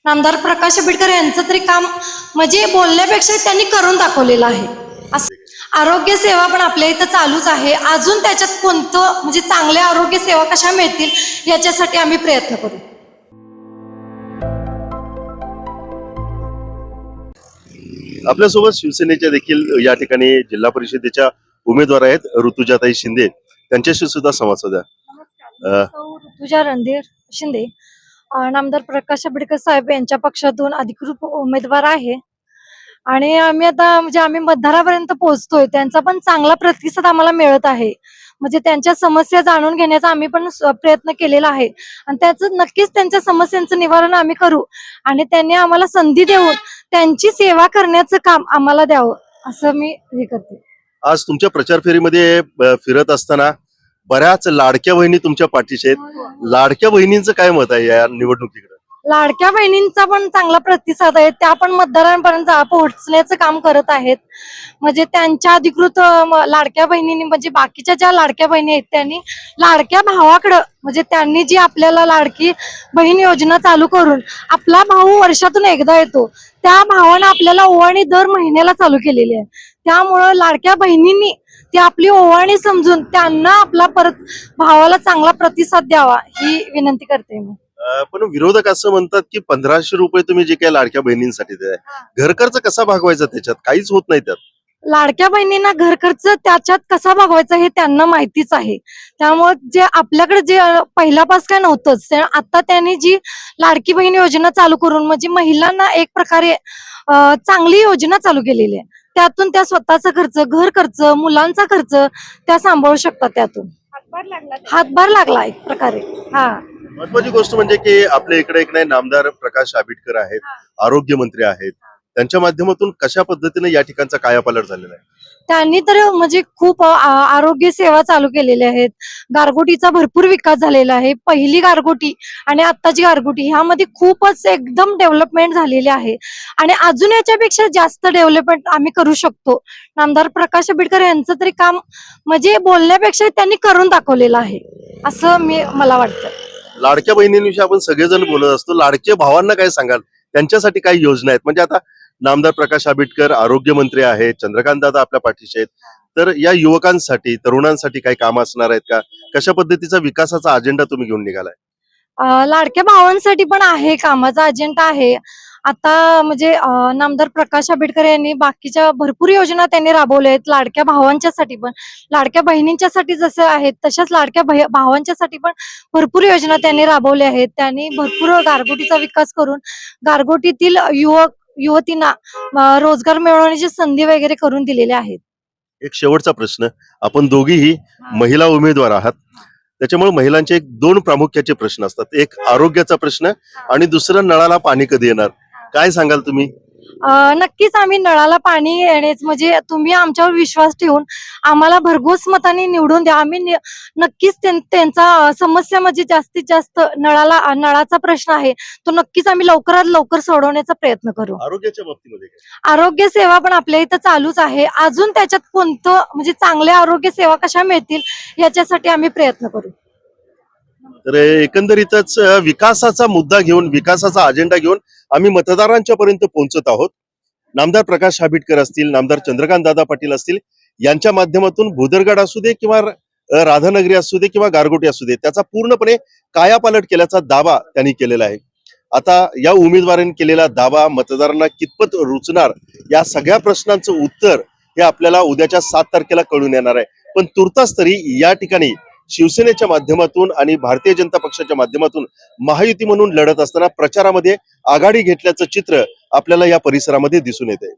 नामदार प्रकाश आंबेडकर यांचं तरी काम म्हणजे बोलण्यापेक्षा त्यांनी करून दाखवलेलं आहे. आरोग्य सेवा पण आपल्या इथं चालूच आहे. अजून त्याच्यात कोणतं म्हणजे चांगल्या आरोग्य सेवा कशा मिळतील याच्यासाठी आम्ही प्रयत्न करू. आपल्यासोबत शिवसेनेच्या देखील या ठिकाणी जिल्हा परिषदेच्या उमेदवार आहेत ऋतुजाताई शिंदे, त्यांच्याशी सुद्धा संवाद साधा. ऋतुजा रणधीर शिंदे नामदार प्रकाश आंबेडकर साहेब यांच्या पक्षातून अधिकृत उमेदवार आहे आणि आम्ही आता म्हणजे आम्ही मतदारापर्यंत पोहोचतोय. त्यांचा पण चांगला प्रतिसाद आम्हाला मिळत आहे. म्हणजे त्यांच्या समस्या जाणून घेण्याचा आम्ही पण प्रयत्न केलेला आहे आणि त्याचं नक्कीच त्यांच्या समस्यांचं निवारण आम्ही करू आणि त्यांनी आम्हाला संधी देऊन त्यांची सेवा करण्याचं काम आम्हाला द्यावं असं मी हे करते. आज तुमच्या प्रचार फेरीमध्ये फिरत असताना बऱ्याच लाडक्या बहिणी तुमच्या पाठीशी आहेत. लाडक्या बहिणींचं काय मत आहे या निवडणुकीकडे? लाडक्या बहिणींचा पण चांगला प्रतिसाद आहे. त्या पण मतदारांपर्यंत पोहोचण्याचं काम करत आहेत. म्हणजे त्यांच्या अधिकृत लाडक्या बहिणींनी म्हणजे बाकीच्या ज्या लाडक्या बहिणी आहेत त्यांनी लाडक्या भावाकडं म्हणजे त्यांनी जी आपल्याला लाडकी बहीण योजना चालू करून आपला भाऊ वर्षातून एकदा येतो त्या भावानं आपल्याला ओवाळणी दर महिन्याला चालू केलेली आहे. त्यामुळं लाडक्या बहिणींनी ती आपली ओवाळणी समजून त्यांना आपला परत भावाला चांगला प्रतिसाद द्यावा ही विनंती करते मी. पण विरोधक असं म्हणतात की 1500 रुपये तुम्ही जे काही लाडक्या बहिणींसाठी देताय, घर खर्च कसा भागवायचा त्याच्यात काहीच होत नाही. त्यात लाडक्या बहिणींना घर खर्च त्याच्यात कसा भागवायचा हे त्यांना माहितीच आहे. त्यामुळे जे आपल्याकडे जे पहिल्यापास काय नव्हतंच आता त्यांनी जी लाडकी बहीण योजना चालू करून म्हणजे महिलांना एक प्रकारे चांगली योजना चालू केलेली आहे. त्यातून त्या स्वतःचा खर्च, घर खर्च, मुलांचा खर्च त्या सांभाळू शकतात. त्यातून हातभार लागला एक प्रकारे. हा महत्वाची गोष्ट म्हणजे की आपल्या इकडे एक नाही नामदार प्रकाश आंबेडकर आहेत, आरोग्य मंत्री आहेत, त्यांच्या माध्यमातून कशा पद्धतीने या ठिकाणचा कायापालट झालेला आहे? त्यांनी तर म्हणजे खूप आरोग्य सेवा चालू केलेल्या आहेत. गारगोटीचा भरपूर विकास झालेला आहे. पहिली गारगोटी आणि आत्ताची गारगोटी ह्यामध्ये खूपच एकदम डेव्हलपमेंट झालेली आहे आणि अजून याच्यापेक्षा जास्त डेव्हलपमेंट आम्ही करू शकतो. नामदार प्रकाश आंबेडकर यांचं तरी काम म्हणजे बोलण्यापेक्षा त्यांनी करून दाखवलेलं आहे असं मला वाटतं. लाडक्या बहिणींविषयी आपण सगळेजण बोलत असतो. लाडक्या भावांना काय सांगाल? त्यांच्यासाठी काही योजना आहेत? म्हणजे आता नामदार प्रकाश आंबेडकर आरोग्य मंत्री आहेत, चंद्रकांत दादा आपल्या पाठीशी आहेत, तर या युवकांसाठी तरुणांसाठी काही काम असणार आहेत का? कशा पद्धतीचा विकासाचा अजेंडा तुम्ही घेऊन निघालाय? लाडक्या भावांसाठी पण आहे, कामाचा अजेंडा आहे. आता म्हणजे नामदार प्रकाश आंबेडकर यांनी बाकीच्या भरपूर योजना त्यांनी राबवल्या आहेत. लाडक्या भावांच्यासाठी पण, लाडक्या बहिणींच्यासाठी जसं आहेत तशाच लाडक्या भावांच्यासाठी पण भरपूर योजना त्यांनी राबवल्या आहेत. त्यांनी भरपूर गारगोटीचा विकास करून गारगोटीतील युवतींना रोजगार मिळवण्याची संधी वगैरे करून दिलेल्या आहेत. एक शेवटचा प्रश्न, आपण दोघीही महिला उमेदवार आहात, त्याच्यामुळे महिलांचे एक दोन प्रामुख्याचे प्रश्न असतात. एक आरोग्याचा प्रश्न आणि दुसरं नळाला पाणी कधी येणार. काय सांगाल तुम्ही? नक्कीच आम्ही नळाला पाणी येण्याच म्हणजे तुम्ही आमच्यावर विश्वास ठेवून आम्हाला भरघोस मताने निवडून द्या. आम्ही नक्कीच त्यांचा समस्या म्हणजे जास्तीत जास्त नळाचा प्रश्न आहे तो नक्कीच आम्ही लवकरात लवकर सोडवण्याचा प्रयत्न करू. आरोग्याच्या बाबतीमध्ये आरोग्य सेवा पण आपल्या इथं चालूच आहे. अजून त्याच्यात कोणतं म्हणजे चांगल्या आरोग्य सेवा कशा मिळतील याच्यासाठी आम्ही प्रयत्न करू. तर एकंदरीतच विकासाचा मुद्दा घेऊन, विकासाचा अजेंडा घेऊन आम्ही मतदारांच्या पर्यंत पोहोचत आहोत. नामदार प्रकाश आंबेडकर असतील, नामदार चंद्रकांत दादा पाटील असतील, यांच्या माध्यमातून भुदरगड असू दे किंवा राधानगरी असू दे किंवा गारगोटी असू दे, त्याचा पूर्णपणे कायापालट केल्याचा दावा त्यांनी केलेला आहे. आता या उमेदवारांनी केलेला दावा मतदारांना कितपत रुचणार या सगळ्या प्रश्नांचं उत्तर हे आपल्याला उद्याच्या 7 तारखेला कळून येणार आहे. पण तुर्तास तरी या ठिकाणी शिवसेनेच्या माध्यमातून आणि भारतीय जनता पक्षाच्या माध्यमातून महायुती म्हणून लढत असताना प्रचारामध्ये आघाडी घेतल्याचं चित्र आपल्याला या परिसरामध्ये दिसून येते.